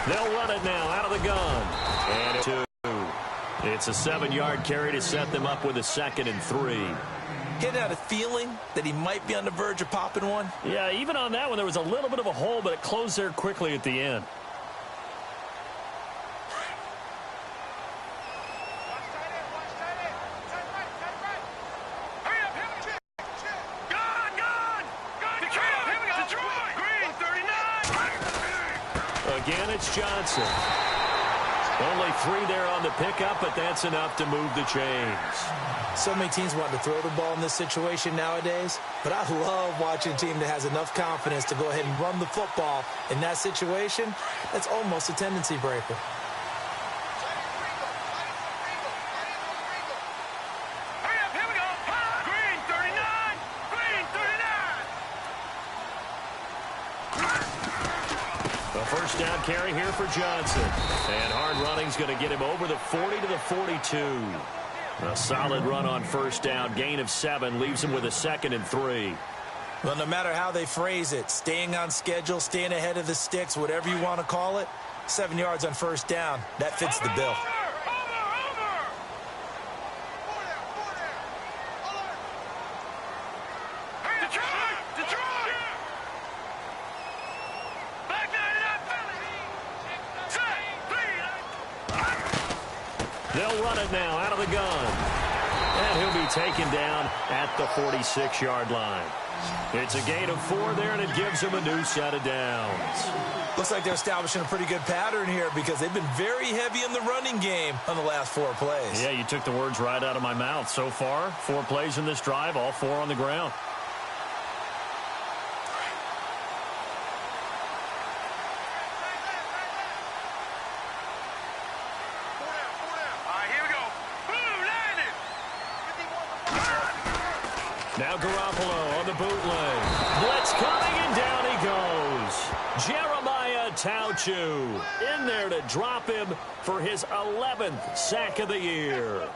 They'll run it now out of the gun. And it's 2. It's a 7-yard carry to set them up with a 2nd and 3. Getting out a feeling that he might be on the verge of popping one. Yeah, even on that one, there was a little bit of a hole, but it closed there quickly at the end. Again, it's Johnson. Only 3 there on the pickup, but that's enough to move the chains. So many teams want to throw the ball in this situation nowadays, but I love watching a team that has enough confidence to go ahead and run the football in that situation. That's almost a tendency breaker. First down carry here for Johnson. And hard running's going to get him over the 40 to the 42. A solid run on first down. Gain of 7 leaves him with a 2nd and 3. Well, no matter how they phrase it, staying on schedule, staying ahead of the sticks, whatever you want to call it, 7 yards on first down, that fits the bill. They'll run it now out of the gun. And he'll be taken down at the 46-yard line. It's a gain of 4 there, and it gives him a new set of downs. Looks like they're establishing a pretty good pattern here because they've been very heavy in the running game on the last 4 plays. Yeah, you took the words right out of my mouth. So far, 4 plays in this drive, all 4 on the ground. Now Garoppolo on the bootleg. Blitz coming, and down he goes. Jeremiah Tauchu in there to drop him for his 11th sack of the year.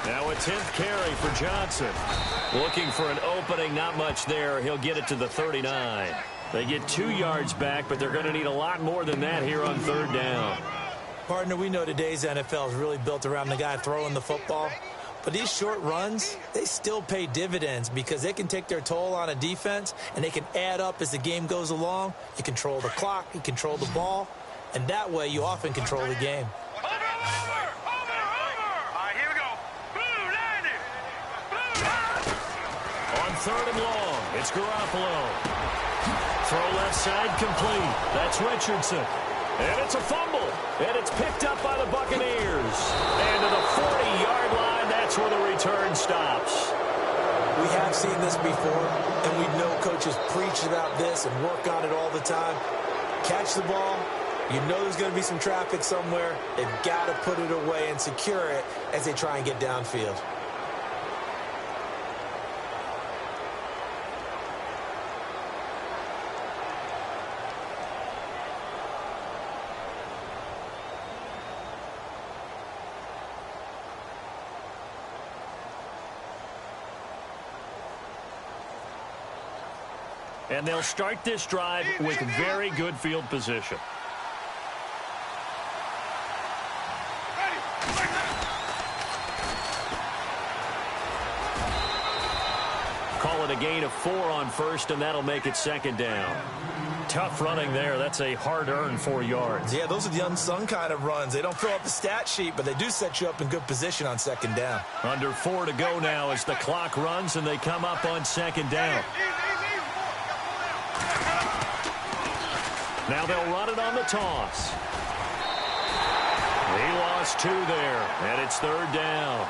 Now a 10th carry for Johnson. Looking for an opening, not much there. He'll get it to the 39. They get 2 yards back, but they're going to need a lot more than that here on 3rd down. Partner, we know today's NFL is really built around the guy throwing the football. But these short runs, they still pay dividends because they can take their toll on a defense, and they can add up as the game goes along. You control the clock, you control the ball, and that way you often control the game. On 3rd and long, it's Garoppolo. Throw left side complete. That's Richardson. And it's a fumble. And it's picked up by the Buccaneers. And to the 40-yard line, that's where the return stops. We have seen this before, and we know coaches preach about this and work on it all the time. Catch the ball. You know there's going to be some traffic somewhere. They've got to put it away and secure it as they try and get downfield. And they'll start this drive with very good field position. Call it a gain of 4 on first, and that'll make it 2nd down. Tough running there. That's a hard-earned 4 yards. Yeah, those are the unsung kind of runs. They don't fill up the stat sheet, but they do set you up in good position on 2nd down. Under 4 to go now as the clock runs, and they come up on 2nd down. Now they'll run it on the toss. He lost 2 there, and it's 3rd down.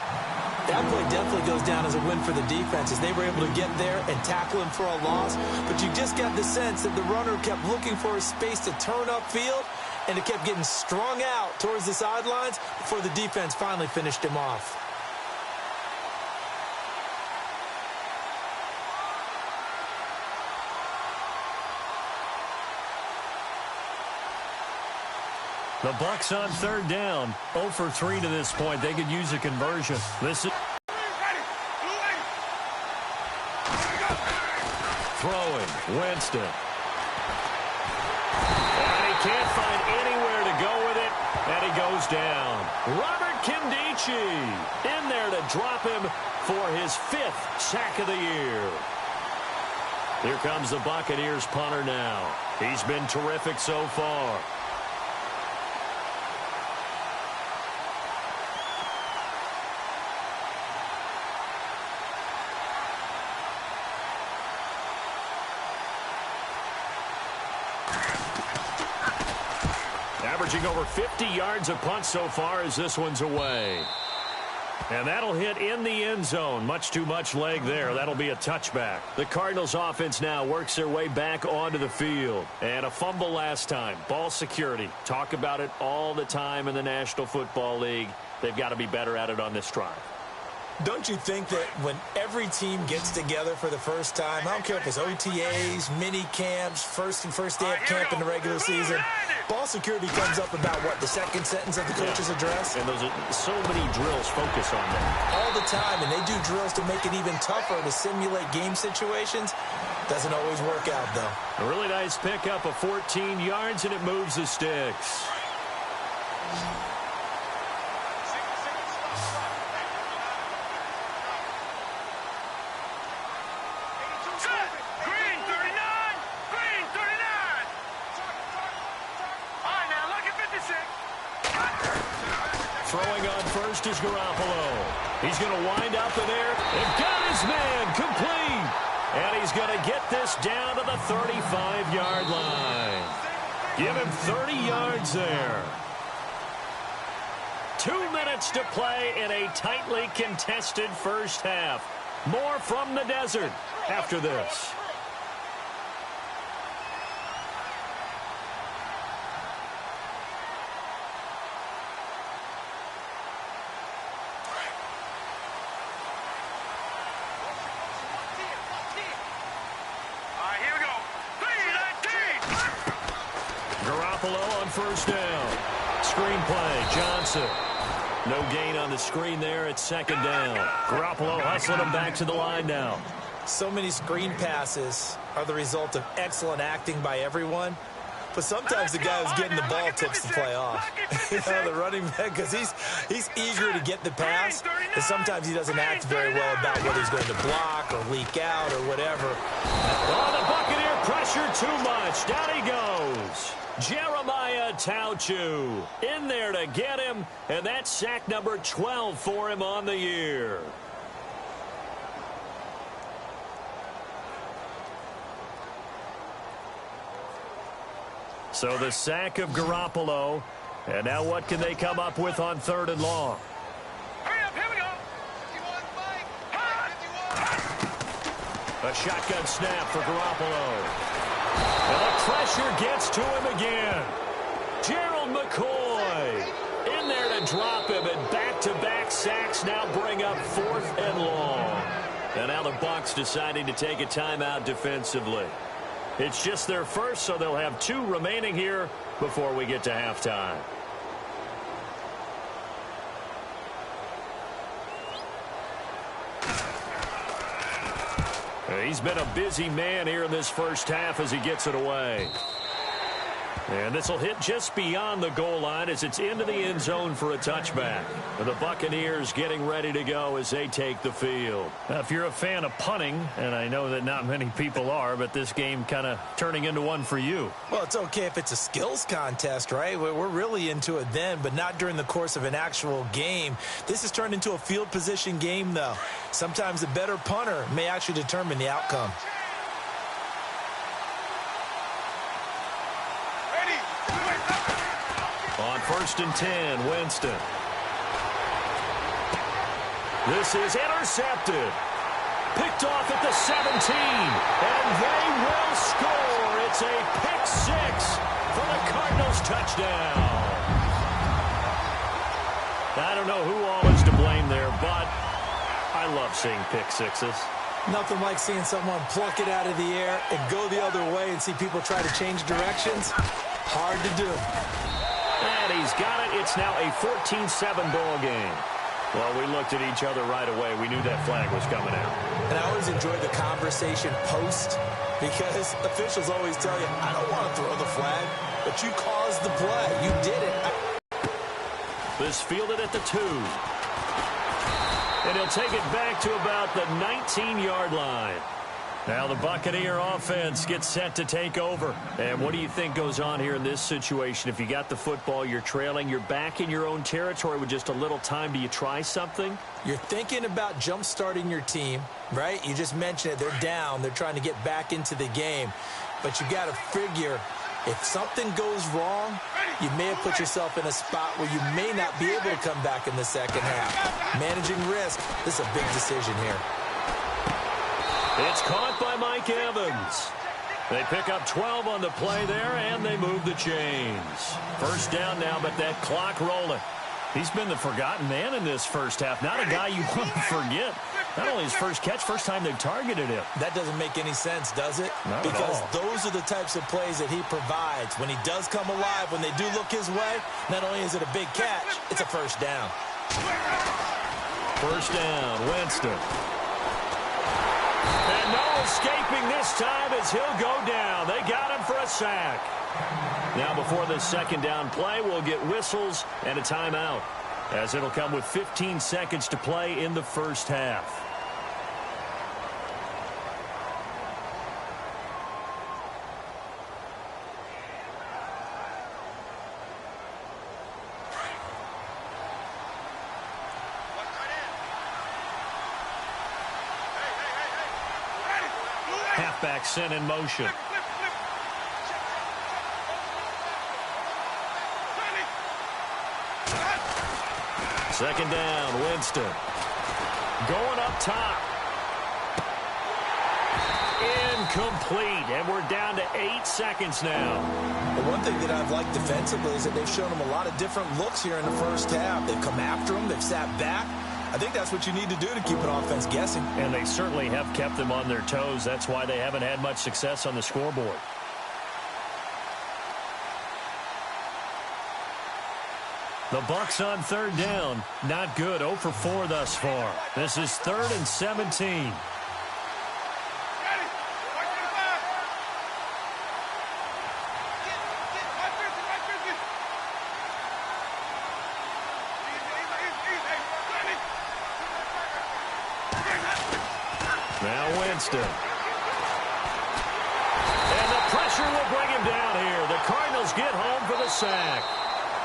That play definitely goes down as a win for the defense as they were able to get there and tackle him for a loss. But you just got the sense that the runner kept looking for a space to turn upfield, and it kept getting strung out towards the sidelines before the defense finally finished him off. The Bucs on third down. 0 for 3 to this point. They could use a conversion. This is throwing. Winston. And he can't find anywhere to go with it. And he goes down. Robert Kimdichie in there to drop him for his 5th sack of the year. Here comes the Buccaneers punter now. He's been terrific so far. Averaging over 50 yards a punt so far as this one's away. And that'll hit in the end zone. Much too much leg there. That'll be a touchback. The Cardinals offense now works their way back onto the field. And a fumble last time. Ball security. Talk about it all the time in the National Football League. They've got to be better at it on this drive. Don't you think that when every team gets together for the first time, I don't care if it's OTAs, mini camps, first day of camp in the regular season, ball security comes up about, what, the second sentence of the coach's address? And those are so many drills focus on that. All the time, and they do drills to make it even tougher to simulate game situations. Doesn't always work out, though. A really nice pickup of 14 yards, and it moves the sticks. Throwing on first is Garoppolo. He's going to wind up in there and got his man complete. And he's going to get this down to the 35-yard line. Give him 30 yards there. 2 minutes to play in a tightly contested first half. More from the desert after this. First down. Screenplay. Johnson. No gain on the screen there. It's second down. Garoppolo hustling him back to the line now. So many screen passes are the result of excellent acting by everyone. But sometimes the guy who's getting the ball tips the play off. The running back, because he's eager to get the pass, but sometimes he doesn't act very well about whether he's going to block or leak out or whatever. Oh, the Buccaneer pressure too much. Down he goes. Jeremiah Tauchu in there to get him, and that's sack number 12 for him on the year. So the sack of Garoppolo, and now what can they come up with on third and long? Hurry up, here we go. A shotgun snap for Garoppolo. And the pressure gets to him again. Gerald McCoy in there to drop him, and back-to-back sacks now bring up 4th and long. And now the Bucs deciding to take a timeout defensively. It's just their first, so they'll have 2 remaining here before we get to halftime. He's been a busy man here in this first half as he gets it away. And this will hit just beyond the goal line as it's into the end zone for a touchback. And the Buccaneers getting ready to go as they take the field. Now, if you're a fan of punting, and I know that not many people are, but this game kind of turning into one for you. Well, it's okay if it's a skills contest, right? We're really into it then, but not during the course of an actual game. This has turned into a field position game, though. Sometimes the better punter may actually determine the outcome. On 1st and 10, Winston. This is intercepted. Picked off at the 17. And they will score. It's a pick 6 for the Cardinals touchdown. I don't know who all is to blame there, but I love seeing pick 6s. Nothing like seeing someone pluck it out of the air and go the other way and see people try to change directions. Hard to do. And he's got it. It's now a 14-7 ball game. Well, we looked at each other right away. We knew that flag was coming out. And I always enjoy the conversation post because officials always tell you, I don't want to throw the flag, but you caused the play. You did it. This fielded at the 2. And he'll take it back to about the 19-yard line. Now the Buccaneer offense gets set to take over. And what do you think goes on here in this situation? If you got the football, you're trailing, you're back in your own territory with just a little time. Do you try something? You're thinking about jump-starting your team, right? You just mentioned it. They're down. They're trying to get back into the game. But you got to figure if something goes wrong, you may have put yourself in a spot where you may not be able to come back in the second half. Managing risk, this is a big decision here. It's caught by Mike Evans. They pick up 12 on the play there, and they move the chains. First down now, but that clock rolling. He's been the forgotten man in this first half. Not a guy you want to forget. Not only his first catch, first time they've targeted him. That doesn't make any sense, does it? Not because at all. Those are the types of plays that he provides. When he does come alive, when they do look his way, not only is it a big catch, it's a first down. First down, Winston. And no escaping this time as he'll go down. They got him for a sack. Now before this second down play, we'll get whistles and a timeout, as it'll come with 15 seconds to play in the first half. Halfback sent in motion. Second down, Winston. Going up top. Incomplete, and we're down to 8 seconds now. The one thing that I've liked defensively is that they've shown them a lot of different looks here in the first half. They've come after them. They've sat back. I think that's what you need to do to keep an offense guessing. And they certainly have kept them on their toes. That's why they haven't had much success on the scoreboard. The Bucs on third down. Not good. 0 for 4 thus far. This is 3rd and 17. Now Winston. And the pressure will bring him down here. The Cardinals get home for the sack.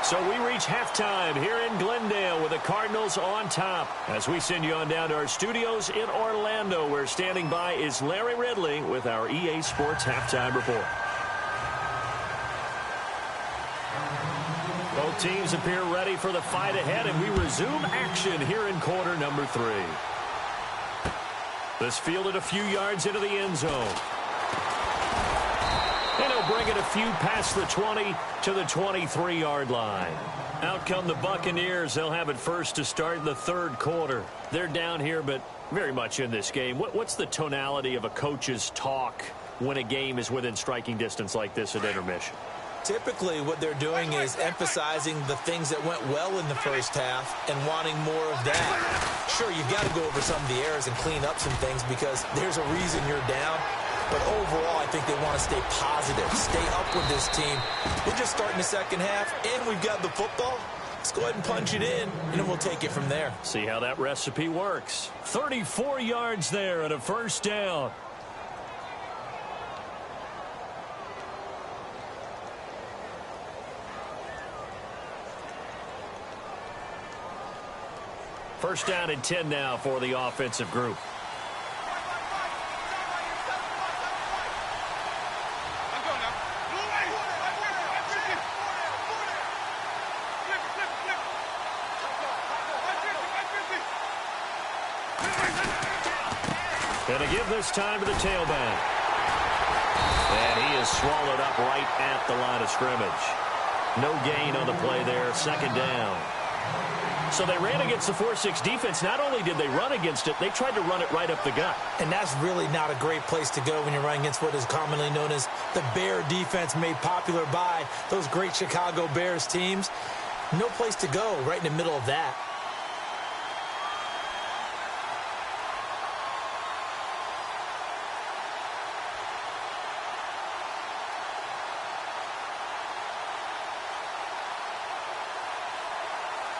So we reach halftime here in Glendale with the Cardinals on top. As we send you on down to our studios in Orlando, where standing by is Larry Ridley with our EA Sports Halftime Report. Both teams appear ready for the fight ahead, and we resume action here in quarter number 3. This fielded a few yards into the end zone. And he'll bring it a few past the 20 to the 23-yard line. Out come the Buccaneers. They'll have it first to start the third quarter. They're down here, but very much in this game. What's the tonality of a coach's talk when a game is within striking distance like this at intermission? Typically, what they're doing is emphasizing the things that went well in the first half and wanting more of that. Sure, you've got to go over some of the errors and clean up some things because there's a reason you're down. But overall, I think they want to stay positive, stay up with this team. We're just starting the second half, and we've got the football. Let's go ahead and punch it in, and then we'll take it from there. See how that recipe works. 34 yards there and a first down. First down and 10 now for the offensive group. Going to give this time to the tailback. And he is swallowed up right at the line of scrimmage. No gain on the play there. Second down. So they ran against the 4-6 defense. Not only did they run against it, they tried to run it right up the gut. And that's really not a great place to go when you're running against what is commonly known as the Bear defense, made popular by those great Chicago Bears teams. No place to go right in the middle of that.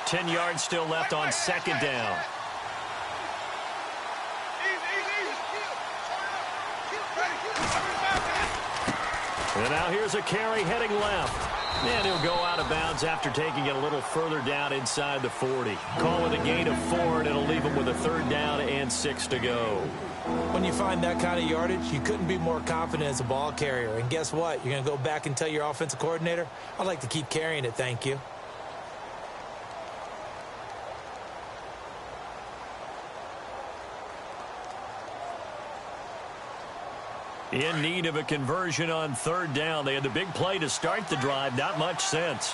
Ten yards still left on second down. And now here's a carry heading left. And he'll go out of bounds after taking it a little further down inside the 40. Call it a gain of 4, and it'll leave him with a third down and 6 to go. When you find that kind of yardage, you couldn't be more confident as a ball carrier. And guess what? You're going to go back and tell your offensive coordinator, I'd like to keep carrying it, thank you. In need of a conversion on third down. They had the big play to start the drive. Not much sense.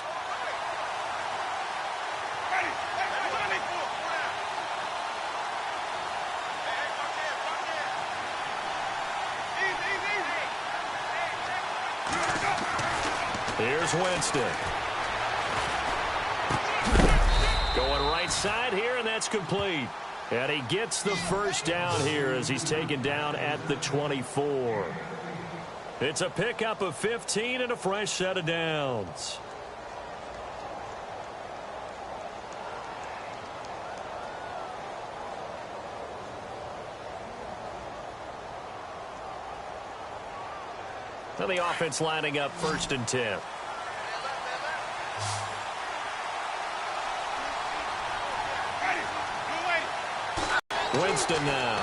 Here's Winston. Going right side here, and that's complete. And he gets the first down here as he's taken down at the 24. It's a pickup of 15 and a fresh set of downs. And the offense lining up 1st and 10. Winston now.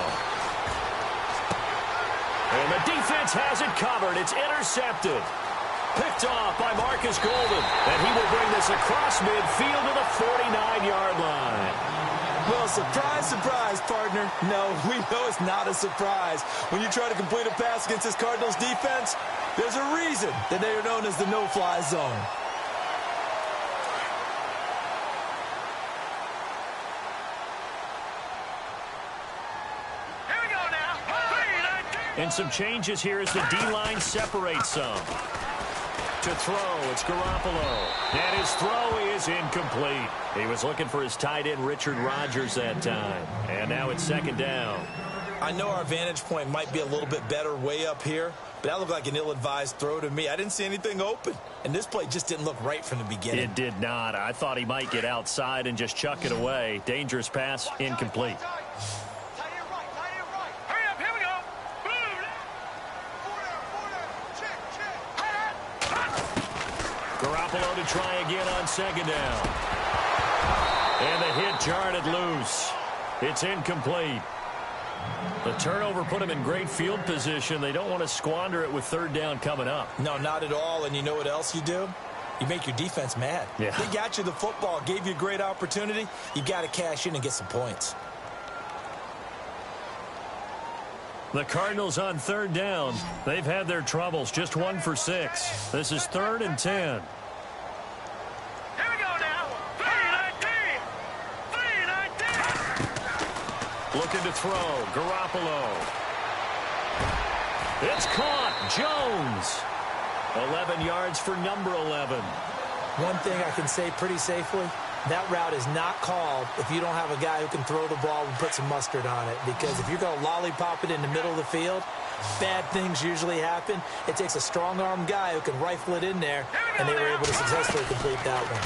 And the defense has it covered. It's intercepted. Picked off by Marcus Golden. And he will bring this across midfield to the 49-yard line. Well, surprise, surprise, partner. No, we know it's not a surprise. When you try to complete a pass against this Cardinals defense, there's a reason that they are known as the no-fly zone. And some changes here as the D-line separates some. To throw, it's Garoppolo. And his throw is incomplete. He was looking for his tight end, Richard Rodgers, that time. And now it's second down. I know our vantage point might be a little bit better way up here, but that looked like an ill-advised throw to me. I didn't see anything open. And this play just didn't look right from the beginning. It did not. I thought he might get outside and just chuck it away. Dangerous pass, incomplete. Garoppolo to try again on second down. And the hit jarred it loose. It's incomplete. The turnover put him in great field position. They don't want to squander it with third down coming up. No, not at all. And you know what else you do? You make your defense mad. Yeah. They got you the football, gave you a great opportunity. You got to cash in and get some points. The Cardinals on third down. They've had their troubles. Just 1 for 6. This is 3rd and 10. Here we go now. 3-19. 3-19. Looking to throw. Garoppolo. It's caught. Jones. 11 yards for number 11. One thing I can say pretty safely, that route is not called if you don't have a guy who can throw the ball and put some mustard on it. Because if you're going to lollipop it in the middle of the field, bad things usually happen. It takes a strong-armed guy who can rifle it in there, and they were able to successfully complete that one.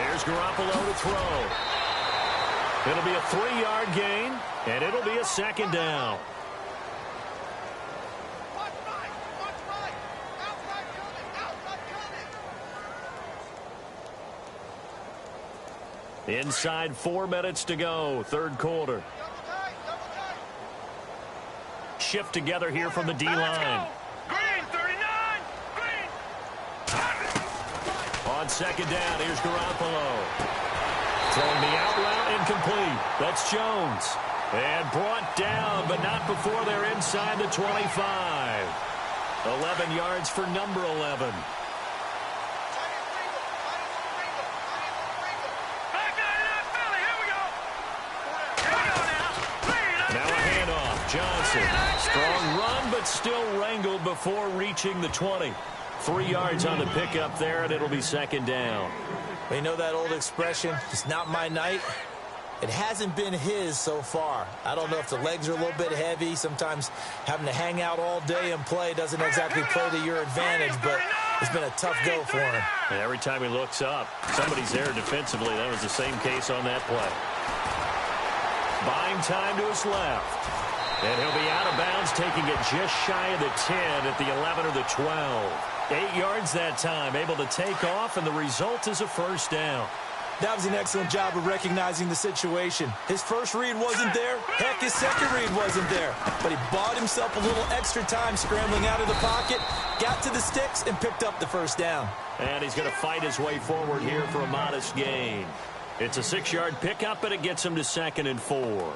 Here's Garoppolo to throw. It'll be a 3-yard gain, and it'll be a second down. Inside 4 minutes to go, third quarter. Shift together here from the D-line. Green, 39. Green. On second down, here's Garoppolo. Throwing the out route, incomplete. That's Jones. And brought down, but not before they're inside the 25. 11 yards for number 11. Back Richardson. Strong run, but still wrangled before reaching the 20. 3 yards on the pickup there, and it'll be second down. You know that old expression, it's not my night? It hasn't been his so far. I don't know if the legs are a little bit heavy. Sometimes having to hang out all day and play doesn't exactly play to your advantage, but it's been a tough go for him. And every time he looks up, somebody's there defensively. That was the same case on that play. Buying time to his left. And he'll be out of bounds, taking it just shy of the 10 at the 11 or the 12. 8 yards that time, able to take off, and the result is a first down. That was an excellent job of recognizing the situation. His first read wasn't there. Heck, his second read wasn't there. But he bought himself a little extra time scrambling out of the pocket, got to the sticks, and picked up the first down. And he's going to fight his way forward here for a modest gain. It's a 6-yard pickup, and it gets him to 2nd and 4.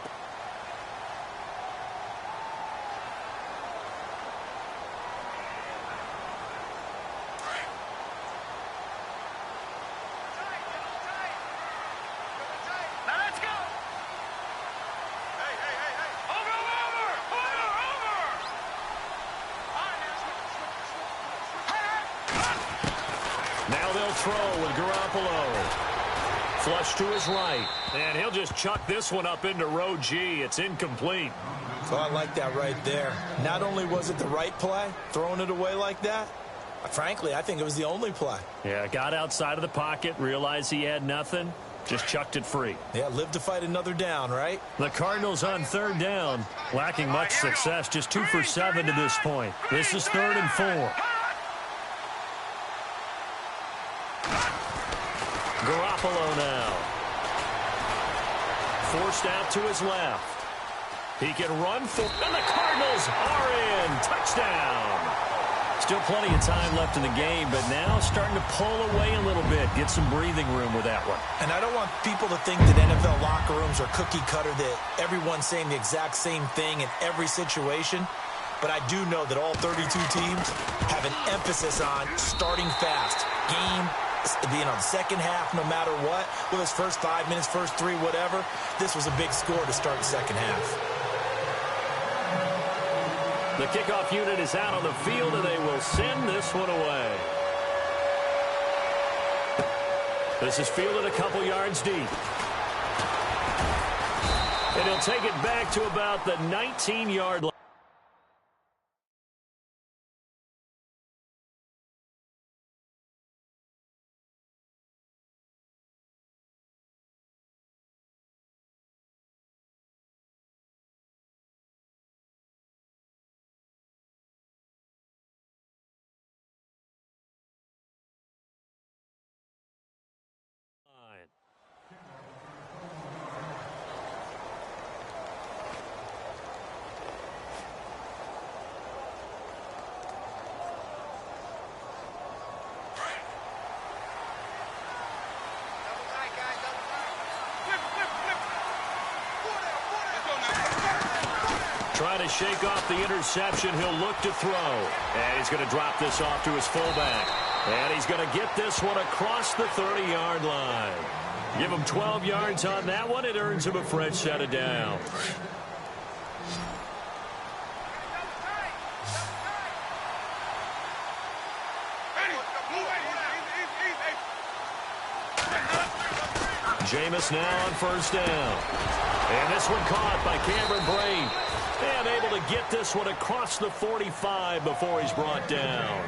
Throw with Garoppolo. Flush to his right. And he'll just chuck this one up into row G. It's incomplete. So I like that right there. Not only was it the right play, throwing it away like that, frankly, I think it was the only play. Yeah, got outside of the pocket, realized he had nothing, just chucked it free. Yeah, live to fight another down, right? The Cardinals on 3rd down, lacking much success, just 2 for 7 to this point. This is 3rd and 4. Garoppolo now. Forced out to his left. He can run for, and the Cardinals are in. Touchdown. Still plenty of time left in the game, but now starting to pull away a little bit. Get some breathing room with that one. And I don't want people to think that NFL locker rooms are cookie cutter, that everyone's saying the exact same thing in every situation. But I do know that all 32 teams have an emphasis on starting fast. The second half, no matter what, whether it's first 5 minutes, first 3, whatever, this was a big score to start the second half. The kickoff unit is out on the field, and they will send this one away. This is fielded a couple yards deep. And he'll take it back to about the 19-yard line. Trying to shake off the interception. He'll look to throw. And he's going to drop this off to his fullback. And he's going to get this one across the 30-yard line. Give him 12 yards on that one. It earns him a fresh set of downs. Jameis now on first down. And this one caught by Cameron Brain. And able to get this one across the 45 before he's brought down.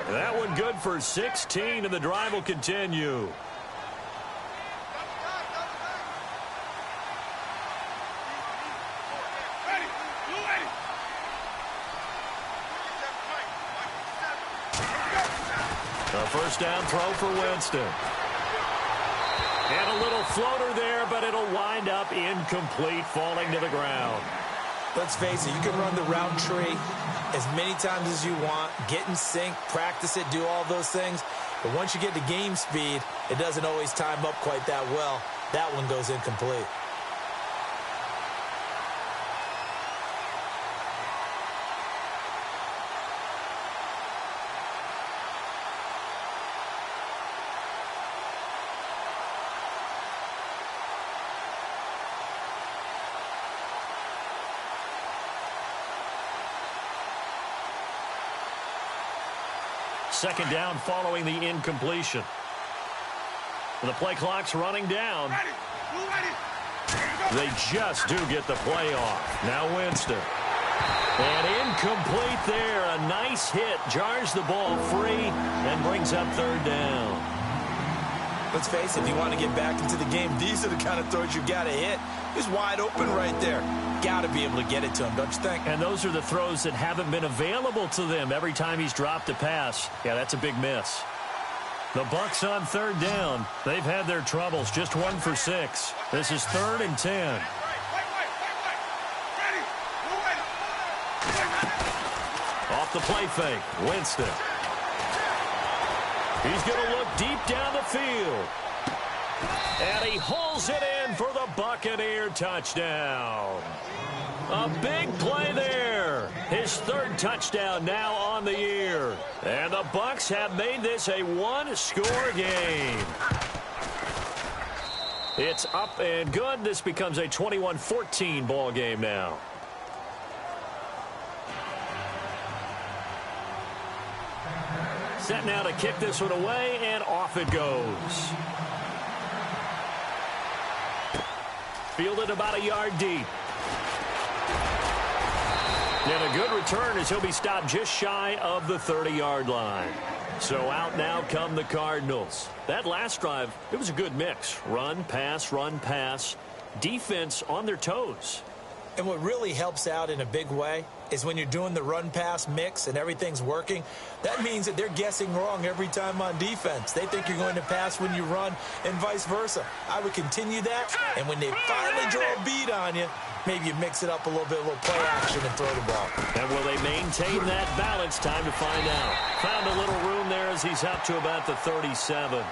That one good for 16, and the drive will continue. A first down throw for Winston. And a little floater there, but it'll wind up incomplete, falling to the ground. Let's face it, you can run the route tree as many times as you want, get in sync, practice it, do all those things. But once you get to game speed, it doesn't always time up quite that well. That one goes incomplete. second down following the incompletion. The play clock's running down. They just do get the play off. Now Winston. And incomplete there. A nice hit. Jars the ball free and brings up third down. Let's face it, if you want to get back into the game, these are the kind of throws you got to hit. He's wide open right there. Got to be able to get it to him, don't you think? And those are the throws that haven't been available to them every time he's dropped a pass. Yeah, that's a big miss. The Bucs on third down. They've had their troubles. Just 1 for 6. This is 3rd and 10. Off the play fake. Winston. He's going to look deep down the field. And he hauls it in for the Buccaneer touchdown. A big play there. His 3rd touchdown now on the year. And the Bucs have made this a one-score game. It's up and good. This becomes a 21-14 ball game now. Set now to kick this one away, and off it goes. Fielded about a yard deep. And a good return as he'll be stopped just shy of the 30-yard line. So out now come the Cardinals. That last drive, it was a good mix. Run, pass, defense on their toes. And what really helps out in a big way is when you're doing the run-pass mix and everything's working, that means that they're guessing wrong every time on defense. They think you're going to pass when you run and vice versa. I would continue that, and when they finally draw a beat on you, maybe you mix it up a little bit, a little play action and throw the ball. And will they maintain that balance? Time to find out. Found a little room there as he's up to about the 37.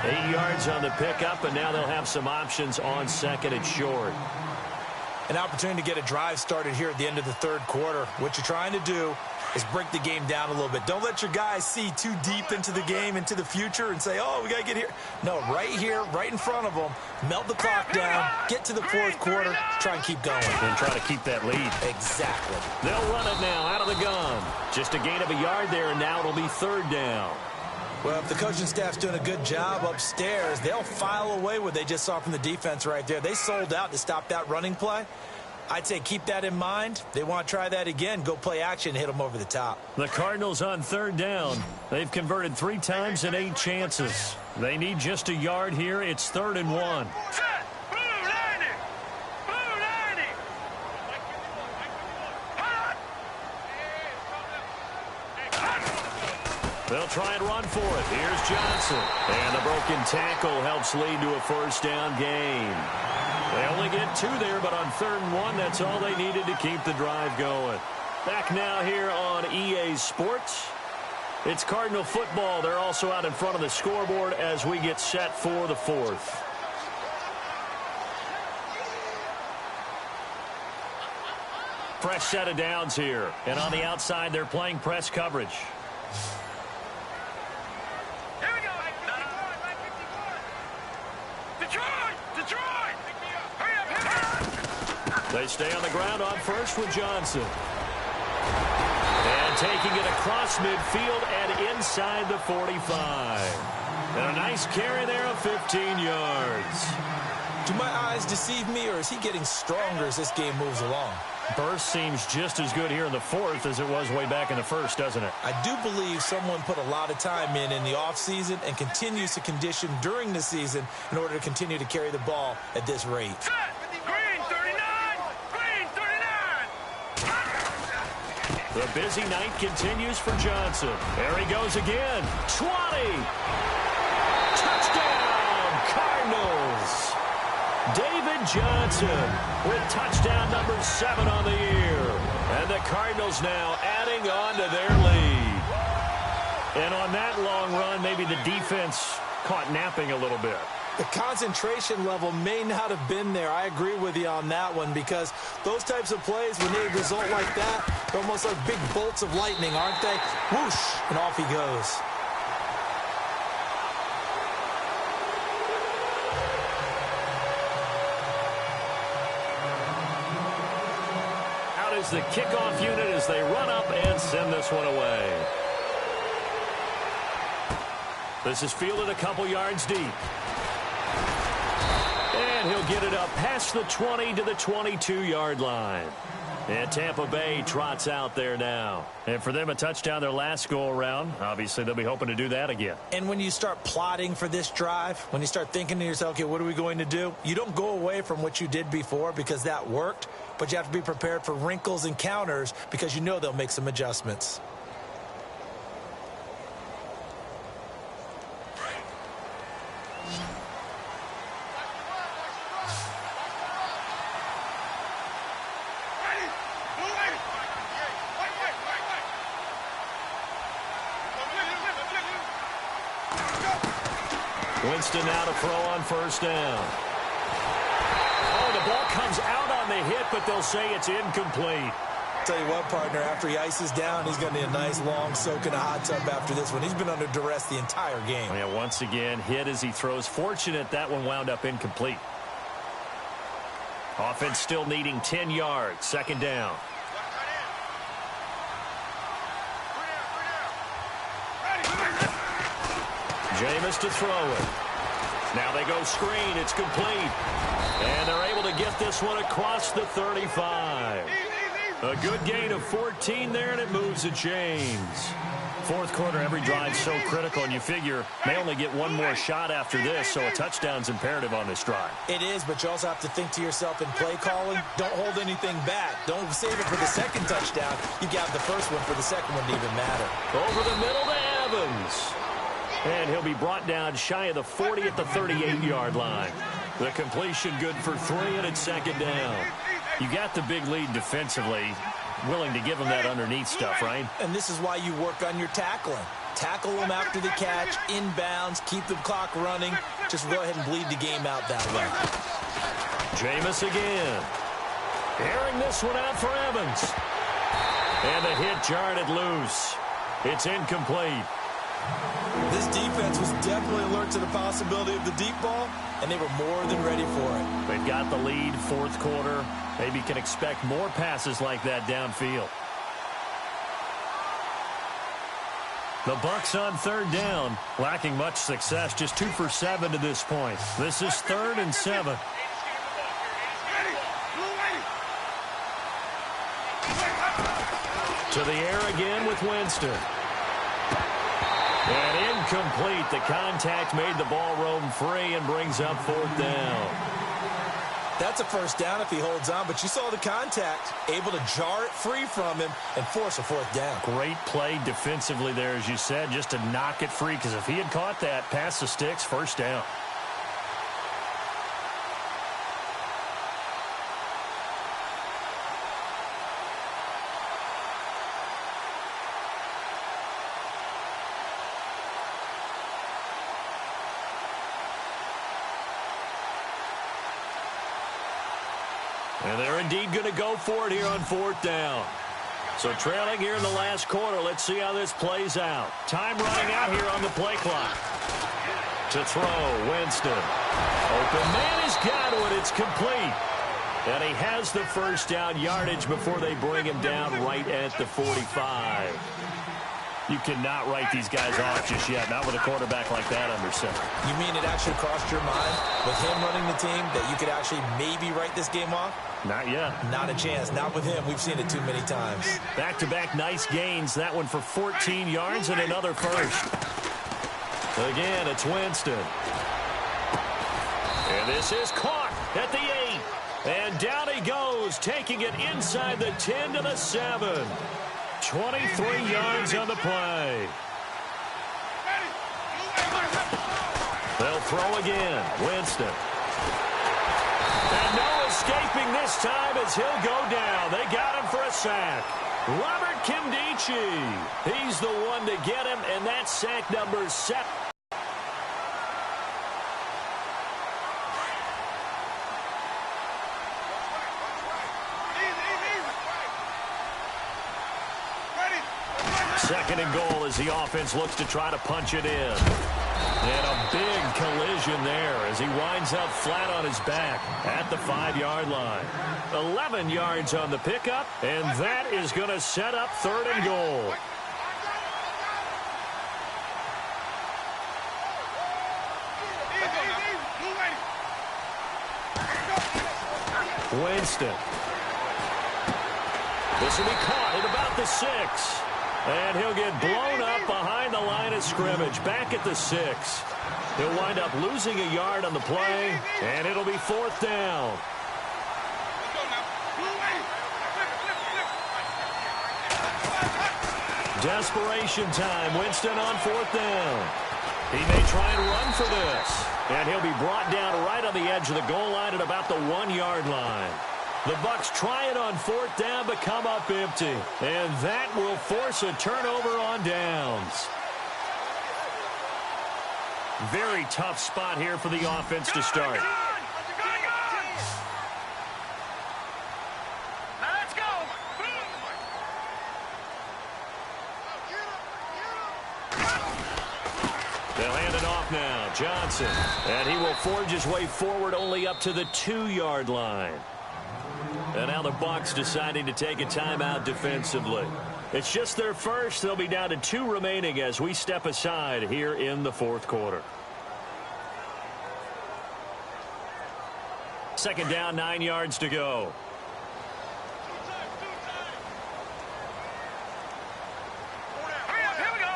8 yards on the pickup, and now they'll have some options on 2nd and short. An opportunity to get a drive started here at the end of the 3rd quarter. What you're trying to do is break the game down a little bit. Don't let your guys see too deep into the game, into the future, and say, oh, we got to get here. No, right here, right in front of them, melt the clock down, get to the 4th quarter, try and keep going. And try to keep that lead. Exactly. They'll run it now out of the gun. Just a gain of a yard there, and now it'll be 3rd down. Well, if the coaching staff's doing a good job upstairs, they'll file away what they just saw from the defense right there. They sold out to stop that running play. I'd say keep that in mind. They want to try that again. Go play action, hit them over the top. The Cardinals on 3rd down. They've converted 3 times in 8 chances. They need just a yard here. It's 3rd and 1. They'll try and run for it. Here's Johnson. And the broken tackle helps lead to a 1st down gain. They only get 2 there, but on 3rd and 1, that's all they needed to keep the drive going. Back now here on EA Sports. It's Cardinal football. They're also out in front of the scoreboard as we get set for the 4th. Fresh set of downs here. And on the outside, they're playing press coverage. They stay on the ground on 1st with Johnson. And taking it across midfield and inside the 45. And a nice carry there of 15 yards. Do my eyes deceive me, or is he getting stronger as this game moves along? Burst seems just as good here in the 4th as it was way back in the 1st, doesn't it? I do believe someone put a lot of time in the offseason and continues to condition during the season in order to continue to carry the ball at this rate. The busy night continues for Johnson. There he goes again. 20. Touchdown, Cardinals. David Johnson with touchdown number 7 on the year. And the Cardinals now adding on to their lead. And on that long run, maybe the defense caught napping a little bit. The concentration level may not have been there. I agree with you on that one, because those types of plays, when they result like that, they're almost like big bolts of lightning, aren't they? Whoosh, and off he goes. Out is the kickoff unit as they run up and send this one away. This is fielded a couple yards deep. And he'll get it up past the 20 to the 22-yard line. And Tampa Bay trots out there now. And for them, a touchdown their last go-around. Obviously, they'll be hoping to do that again. And when you start plotting for this drive, when you start thinking to yourself, okay, what are we going to do? You don't go away from what you did before because that worked, but you have to be prepared for wrinkles and counters because you know they'll make some adjustments. Winston now to throw on first down. Oh, the ball comes out on the hit, but they'll say it's incomplete. Tell you what, partner, after he ices down, he's going to need a nice long soak in a hot tub after this one. He's been under duress the entire game. Yeah, once again, hit as he throws. Fortunate that one wound up incomplete. Offense still needing 10 yards. Second down. Jameis to throw it. Now they go screen. It's complete. And they're able to get this one across the 35. A good gain of 14 there, and it moves the chains. Fourth quarter, every drive's so critical, and you figure may only get one more shot after this, so a touchdown's imperative on this drive. It is, but you also have to think to yourself in play calling, don't hold anything back. Don't save it for the second touchdown. You got the first one for the second one to even matter. Over the middle to Evans. And he'll be brought down shy of the 40 at the 38-yard line. The completion good for 3, and it's second down. You got the big lead defensively. Willing to give him that underneath stuff, right? And this is why you work on your tackling. Tackle them after the catch, inbounds, keep the clock running. Just go ahead and bleed the game out that way. Jameis again. Airing this one out for Evans. And the hit jarred it loose. It's incomplete. This defense was definitely alert to the possibility of the deep ball, and they were more than ready for it. They've got the lead, fourth quarter. Maybe can expect more passes like that downfield. The Bucs on third down, lacking much success, just 2 for 7 to this point. This is 3rd and 7. To the air again with Winston. And incomplete. The contact made the ball roam free and brings up fourth down. That's a first down if he holds on, but you saw the contact, able to jar it free from him and force a fourth down. Great play defensively there, as you said, just to knock it free, because if he had caught that, past the sticks, first down. And they're indeed going to go for it here on fourth down. So trailing here in the last quarter. Let's see how this plays out. Time running out here on the play clock. To throw, Winston. Open man has got it. It's complete. And he has the first down yardage before they bring him down right at the 45. You cannot write these guys off just yet, not with a quarterback like that under center. You mean it actually crossed your mind with him running the team that you could actually maybe write this game off? Not yet. Not a chance. Not with him. We've seen it too many times. Back-to-back nice gains. That one for 14 yards and another first. Again, it's Winston. And this is caught at the 8. And down he goes, taking it inside the 10 to the 7. 23 yards on the play. They'll throw again. Winston. And no escaping this time as he'll go down. They got him for a sack. Robert Kimdichie. He's the one to get him, and that's sack number 7. Second and goal as the offense looks to try to punch it in. And a big collision there as he winds up flat on his back at the 5-yard line. 11 yards on the pickup, and that is going to set up third and goal. Winston. This will be caught at about the 6. And he'll get blown up behind the line of scrimmage. Back at the 6. He'll wind up losing a yard on the play, and it'll be 4th down. Desperation time. Winston on 4th down. He may try and run for this. And he'll be brought down right on the edge of the goal line at about the 1-yard line. The Bucs try it on 4th down, but come up empty. And that will force a turnover on downs. Very tough spot here for the offense to start. Let's go. They'll hand it off now. Johnson. And he will forge his way forward only up to the 2-yard line. And now the Bucs deciding to take a timeout defensively. It's just their first. They'll be down to 2 remaining as we step aside here in the 4th quarter. 2nd down, 9 yards to go. Here we go.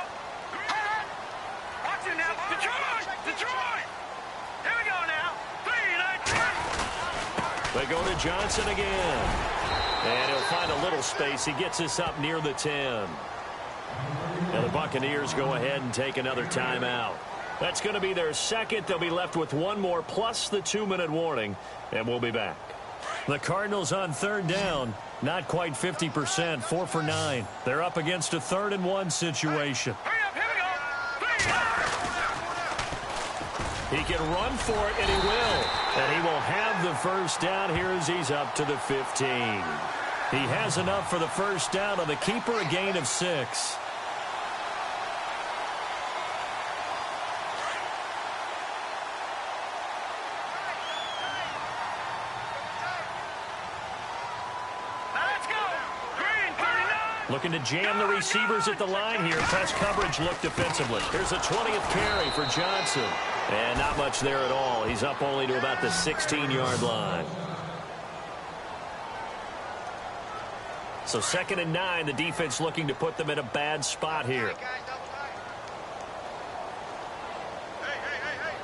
Watch it now. Detroit. Here we go now. 3, 9, 10. They go to Johnson again. And he'll find a little space. He gets us up near the 10. And the Buccaneers go ahead and take another timeout. That's going to be their second. They'll be left with 1 more plus the 2-minute warning. And we'll be back. The Cardinals on 3rd down. Not quite 50%. 4 for 9. They're up against a 3rd and 1 situation. Hurry up. Here we go. 3. He can run for it, and he will. And he will have the first down here as he's up to the 15. He has enough for the first down on the keeper, a gain of 6. Let's go. Green, 39. Looking to jam the receivers at the line here. Press coverage look defensively. Here's a 20th carry for Johnson. And not much there at all. He's up only to about the 16-yard line. So 2nd and 9, the defense looking to put them in a bad spot here.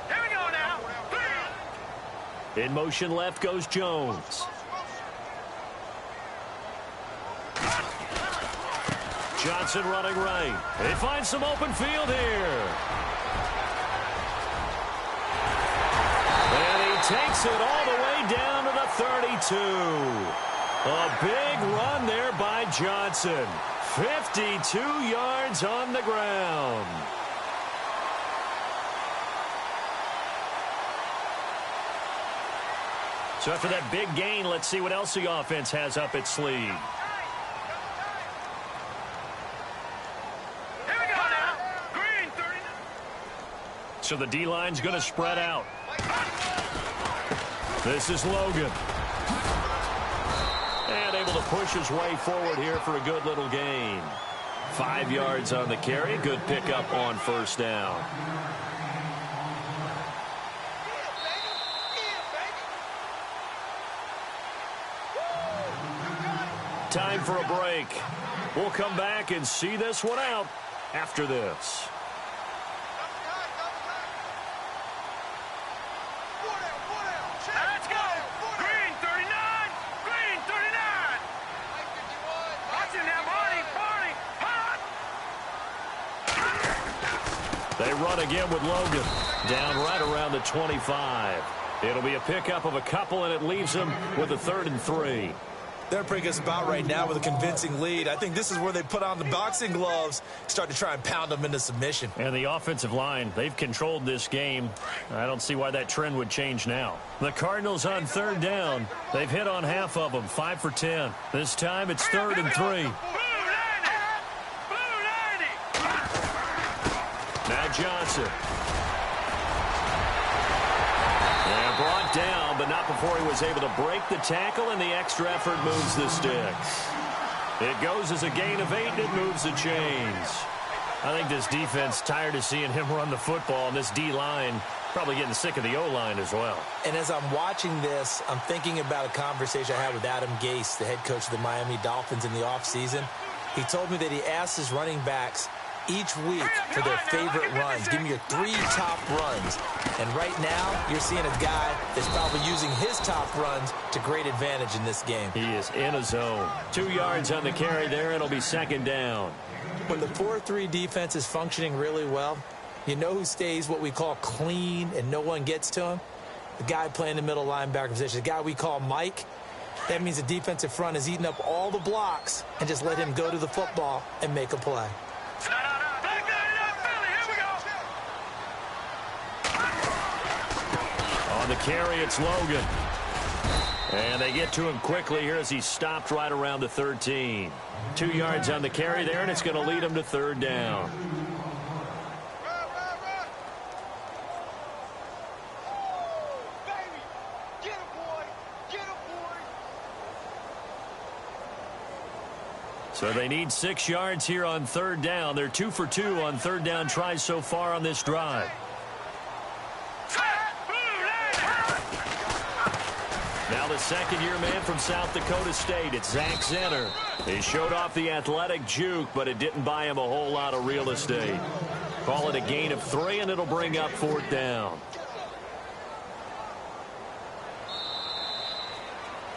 Here we go now. 3. In motion left goes Jones. Johnson running right. They find some open field here. And he takes it all the way down to the 32. A big run there by Johnson. 52 yards on the ground. So after that big gain, let's see what else the offense has up its sleeve. Here we go now. Green, 39. So the D-line's going to spread out. This is Logan. And able to push his way forward here for a good little gain. 5 yards on the carry. Good pickup on first down. Time for a break. We'll come back and see this one out after this. Let's go. Green, 39. Green, 39. Watch it now, Marty. Hot. They run again with Logan. Down right around the 25. It'll be a pickup of a couple, and it leaves them with a 3rd and 3. They're in a pretty good spot right now with a convincing lead. I think this is where they put on the boxing gloves, start to try and pound them into submission. And the offensive line, they've controlled this game. I don't see why that trend would change now. The Cardinals on 3rd down. They've hit on half of them, 5 for 10. This time it's 3rd and 3. Blue 90. Now Johnson. And brought down, but not before he was able to break the tackle, and the extra effort moves the sticks. It goes as a gain of 8, and it moves the chains. I think this defense tired of seeing him run the football, and this D-line probably getting sick of the O-line as well. And as I'm watching this, I'm thinking about a conversation I had with Adam Gase, the head coach of the Miami Dolphins in the offseason. He told me that he asked his running backs each week for their favorite runs. Give me your 3 top runs. And right now, you're seeing a guy that's probably using his top runs to great advantage in this game. He is in a zone. 2 yards on the carry there. It'll be second down. When the 4-3 defense is functioning really well, you know who stays what we call clean and no one gets to him? The guy playing the middle linebacker position, the guy we call Mike. That means the defensive front is eating up all the blocks and just let him go to the football and make a play. On the carry, it's Logan. And they get to him quickly here as he stopped right around the 13. 2 yards on the carry there, and it's going to lead him to third down. So they need 6 yards here on third down. They're 2 for 2 on third down tries so far on this drive. Now the second-year man from South Dakota State, it's Zach Zenner. He showed off the athletic juke, but it didn't buy him a whole lot of real estate. Call it a gain of 3, and it'll bring up fourth down.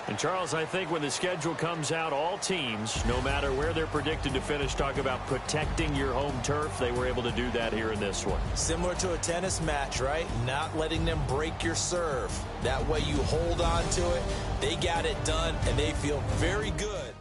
And, Charles, I think when the schedule comes out, all teams, no matter where they're predicted to finish, talk about protecting your home turf. They were able to do that here in this one. Similar to a tennis match, right? Not letting them break your serve. That way you hold on to it. They got it done, and they feel very good